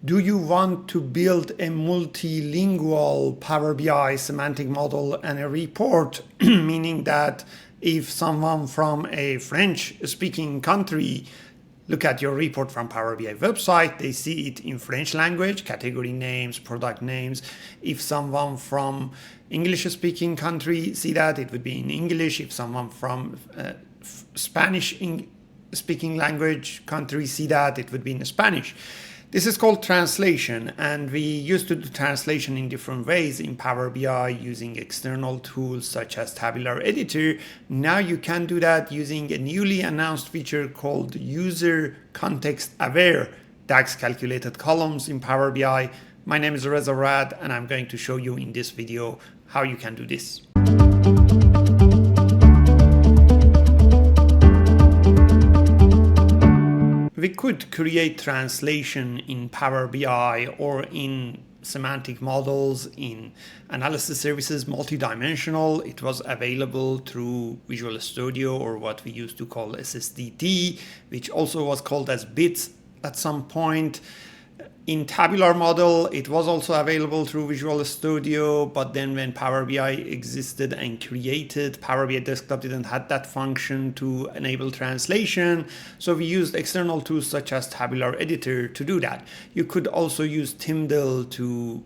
Do you want to build a multilingual Power BI semantic model and a report, meaning that if someone from a French-speaking country look at your report from Power BI website, they see it in French language, category names, product names. If someone from English-speaking country see that, it would be in English. If someone from Spanish-speaking language country see that, it would be in Spanish. This is called translation, and we used to do translation in different ways in Power BI using external tools such as Tabular Editor. Now you can do that using a newly announced feature called User Context Aware DAX Calculated Columns in Power BI. My name is Reza Rad, and I'm going to show you in this video how you can do this. We could create translation in Power BI or in semantic models, in analysis services, multidimensional. It was available through Visual Studio, or what we used to call SSDT, which also was called as bits at some point. In tabular model, it was also available through Visual Studio, but then when Power BI existed and created, Power BI Desktop didn't have that function to enable translation. So we used external tools such as Tabular Editor to do that. You could also use Tyndall to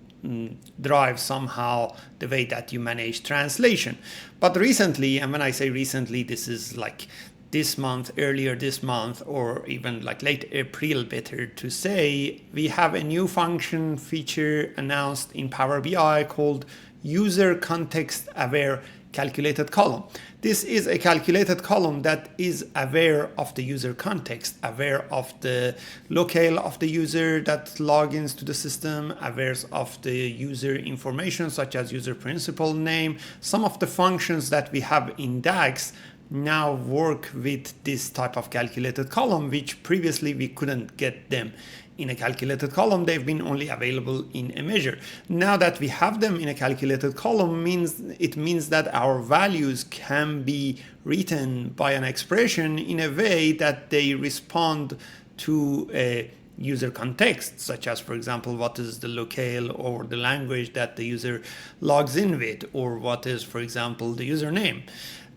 drive somehow the way that you manage translation. But recently, and when I say recently, this is like this month, earlier this month, or even like late April, better to say, we have a new function feature announced in Power BI called User Context Aware Calculated Column. This is a calculated column that is aware of the user context, aware of the locale of the user that logins to the system, aware of the user information such as user principal name. Some of the functions that we have in DAX now work with this type of calculated column, which previously we couldn't get them in a calculated column. They've been only available in a measure. Now that we have them in a calculated column, it means that our values can be written by an expression in a way that they respond to a user context, such as, for example, what is the locale or the language that the user logs in with, or what is, for example, the username.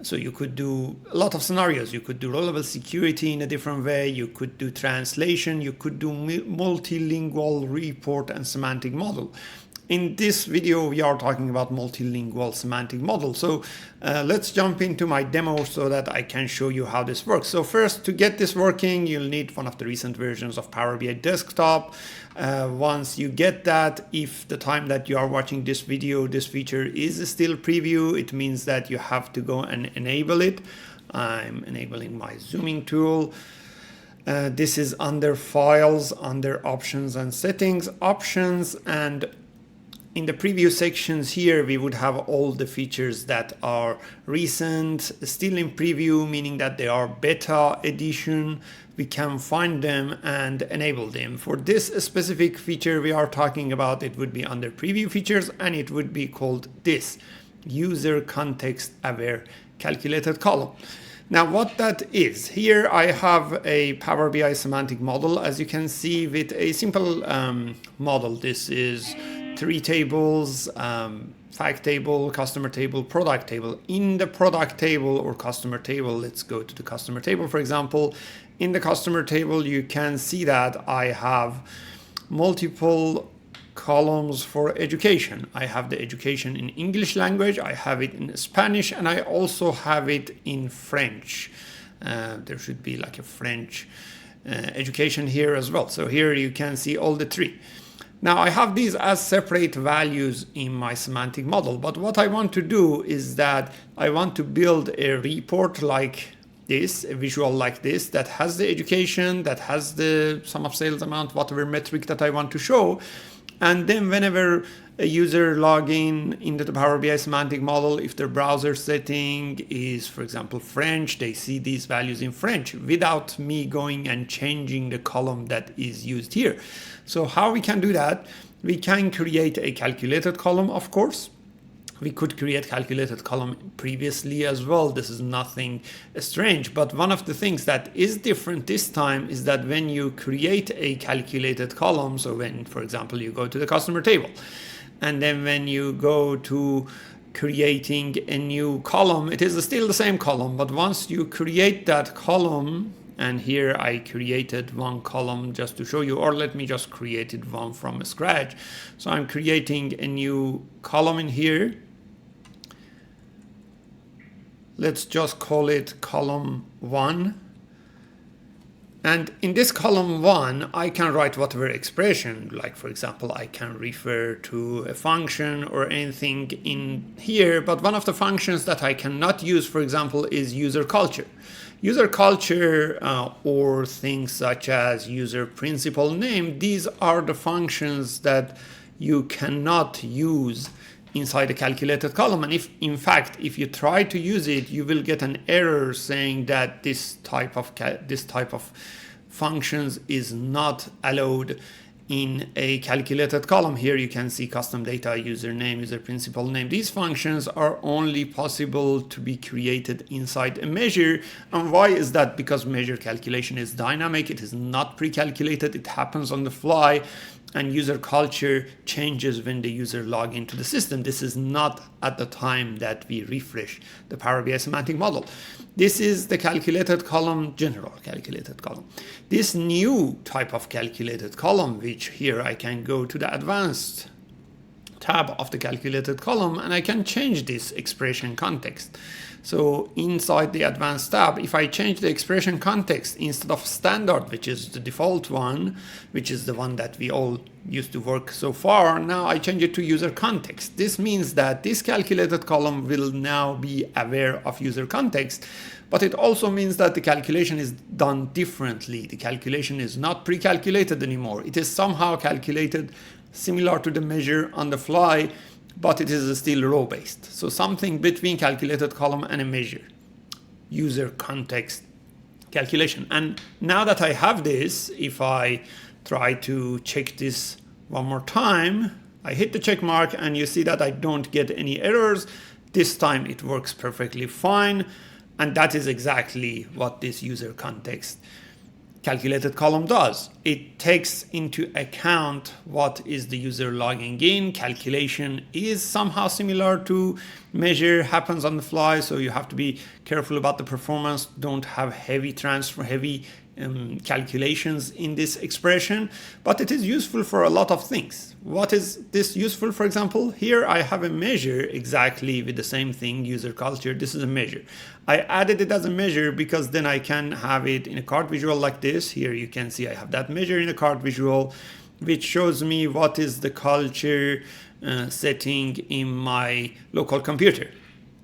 So you could do a lot of scenarios. You could do row-level security in a different way. You could do translation. You could do multilingual report and semantic model. In this video, we are talking about multilingual semantic model. So let's jump into my demo so that I can show you how this works. So first, to get this working, you'll need one of the recent versions of Power BI Desktop. Once you get that, if the time that you are watching this video, this feature is still preview, it means that you have to go and enable it. I'm enabling my zooming tool. This is under Files, under Options and Settings, Options, and in the preview sections here, we would have all the features that are recent, still in preview, meaning that they are beta edition. We can find them and enable them. For this specific feature we are talking about, it would be under preview features, and it would be called this User Context Aware Calculated Column. Now what that is, here I have a Power BI semantic model, as you can see, with a simple model. This is 3 tables, fact table, customer table, product table. In the product table or customer table, let's go to the customer table, for example. In the customer table, you can see that I have multiple columns for education. I have the education in English language, I have it in Spanish, and I also have it in French. There should be like a French education here as well. So here you can see all the 3. Now I have these as separate values in my semantic model, but what I want to do is that I want to build a report like this, a visual like this, that has the education, that has the sum of sales amount, whatever metric that I want to show. And then whenever a user log in into the Power BI semantic model, if their browser setting is, for example, French, they see these values in French without me going and changing the column that is used here. So how we can do that? We can create a calculated column, of course. We could create calculated column previously as well. This is nothing strange, but one of the things that is different this time is that when you create a calculated column, so when, for example, you go to the customer table, and then when you go to creating a new column, it is still the same column, but once you create that column, and here I created one column just to show you, or let me just create it one from scratch. So I'm creating a new column in here. Let's just call it column 1. And in this column 1, I can write whatever expression, like for example, I can refer to a function or anything in here, but one of the functions that I cannot use, for example, is user culture. User culture or things such as user principal name, these are the functions that you cannot use inside a calculated column. And if in fact if you try to use it, you will get an error saying that this type of functions is not allowed in a calculated column. Here you can see custom data, username, user principal name. These functions are only possible to be created inside a measure. And why is that? Because measure calculation is dynamic. It is not pre-calculated. It happens on the fly. And user culture changes when the user log into the system. This is not at the time that we refresh the Power BI semantic model. This is the calculated column, general calculated column. This new type of calculated column, which here I can go to the advanced tab of the calculated column and I can change this expression context. So inside the advanced tab, if I change the expression context instead of standard, which is the default one, which is the one that we all used to work so far, now I change it to user context. This means that this calculated column will now be aware of user context, but it also means that the calculation is done differently. The calculation is not pre-calculated anymore. It is somehow calculated similar to the measure on the fly, but it is still row-based. So something between calculated column and a measure, user context calculation. And now that I have this, if I try to check this one more time, I hit the check mark and you see that I don't get any errors. This time it works perfectly fine. And that is exactly what this user context calculated column does. It takes into account what is the user logging in. Calculation is somehow similar to measure, happens on the fly, so you have to be careful about the performance. Don't have heavy calculations in this expression, but it is useful for a lot of things. What is this useful? For example, here I have a measure exactly with the same thing, user culture. This is a measure. I added it as a measure because then I can have it in a card visual like this. Here you can see I have that measure in a card visual, which shows me what is the culture setting in my local computer,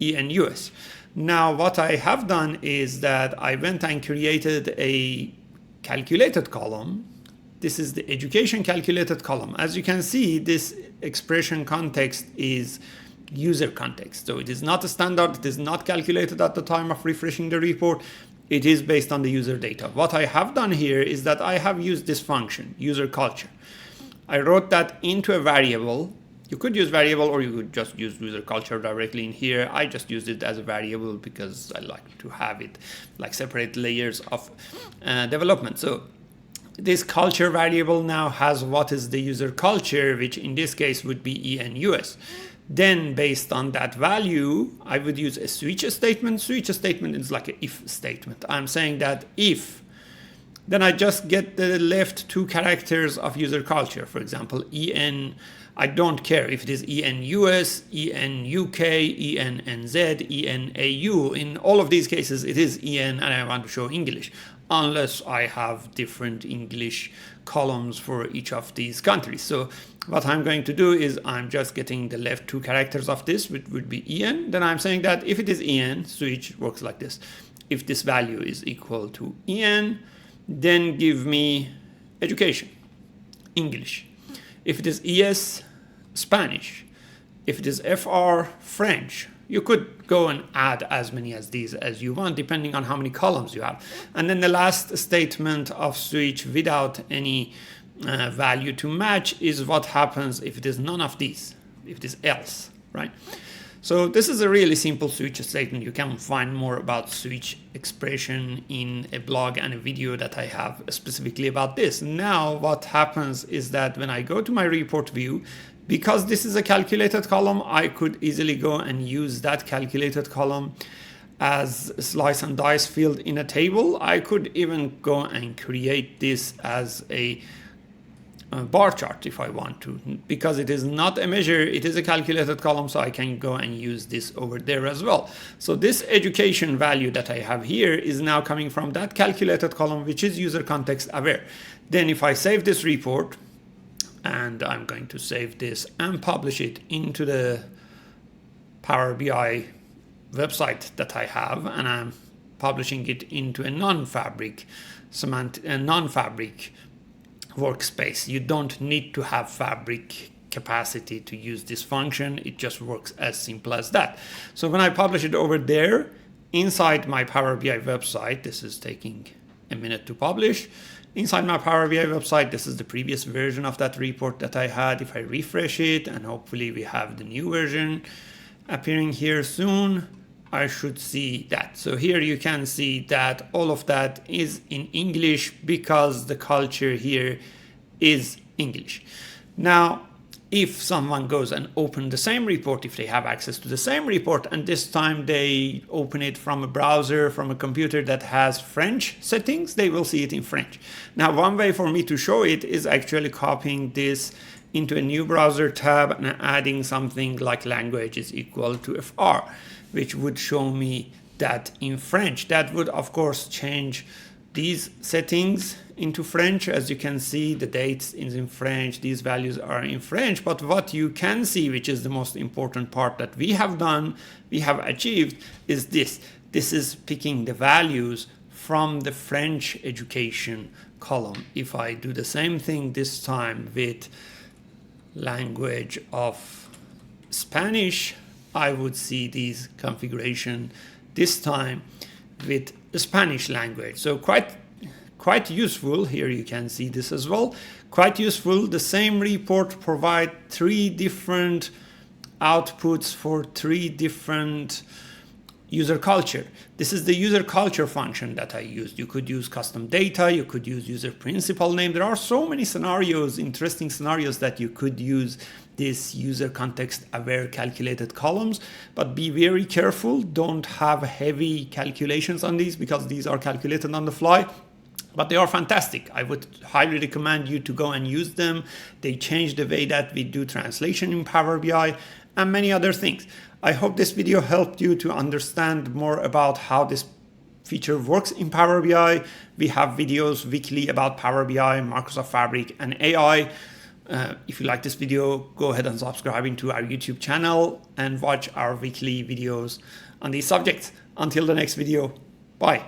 ENUS. Now what I have done is that I went and created a calculated column. This is the education calculated column. As you can see, this expression context is user context. So it is not a standard, it is not calculated at the time of refreshing the report. It is based on the user data. What I have done here is that I have used this function, user culture. I wrote that into a variable. You could use variable or you could just use user culture directly in here. I just used it as a variable because I like to have it like separate layers of development. So this culture variable now has what is the user culture, which in this case would be ENUS. Then based on that value, I would use a switch statement. Switch statement is like an if statement. I'm saying that if, then I just get the left two characters of user culture. For example, EN, I don't care if it is ENUS, ENUK, ENNZ, ENAU. In all of these cases, it is EN and I want to show English, unless I have different English columns for each of these countries. So what I'm going to do is I'm just getting the left two characters of this, which would be EN. Then I'm saying that if it is EN, switch works like this. If this value is equal to EN, then give me education, English. If it is ES, Spanish. If it is FR, French. You could go and add as many as these as you want, depending on how many columns you have. And then the last statement of switch without any value to match is what happens if it is none of these, if it is else, right? So this is a really simple switch statement. You can find more about switch expression in a blog and a video that I have specifically about this. Now what happens is that when I go to my report view, because this is a calculated column, I could easily go and use that calculated column as a slice and dice field in a table. I could even go and create this as a bar chart if I want to. Because it is not a measure, it is a calculated column, so I can go and use this over there as well. So this education value that I have here is now coming from that calculated column, which is user context aware. Then if I save this report, and I'm going to save this and publish it into the Power BI website that I have, and I'm publishing it into a non-Fabric workspace. You don't need to have Fabric capacity to use this function. It just works as simple as that. So when I publish it over there inside my Power BI website, this is taking a minute to publish. Inside my Power BI website, this is the previous version of that report that I had. If I refresh it, and hopefully we have the new version appearing here soon, I should see that. So here you can see that all of that is in English because the culture here is English. Now, if someone goes and open the same report, if they have access to the same report, and this time they open it from a browser, from a computer that has French settings, they will see it in French. Now, one way for me to show it is actually copying this into a new browser tab and adding something like language is equal to FR, which would show me that in French. That would, of course, change these settings into French. As you can see, the dates is in French, these values are in French, but what you can see, which is the most important part that we have done, we have achieved, is this. This is picking the values from the French education column. If I do the same thing this time with language of Spanish, I would see these configuration this time with the Spanish language. So quite useful. Here you can see this as well. Quite useful. The same report provide 3 different outputs for 3 different user culture. This is the user culture function that I used. You could use custom data, you could use user principal name. There are so many scenarios, interesting scenarios that you could use this user context aware calculated columns, but be very careful. Don't have heavy calculations on these because these are calculated on the fly. But they are fantastic. I would highly recommend you to go and use them. They change the way that we do translation in Power BI and many other things. I hope this video helped you to understand more about how this feature works in Power BI. We have videos weekly about Power BI, Microsoft Fabric, and AI. If you like this video, go ahead and subscribe to our YouTube channel and watch our weekly videos on these subjects. Until the next video, bye.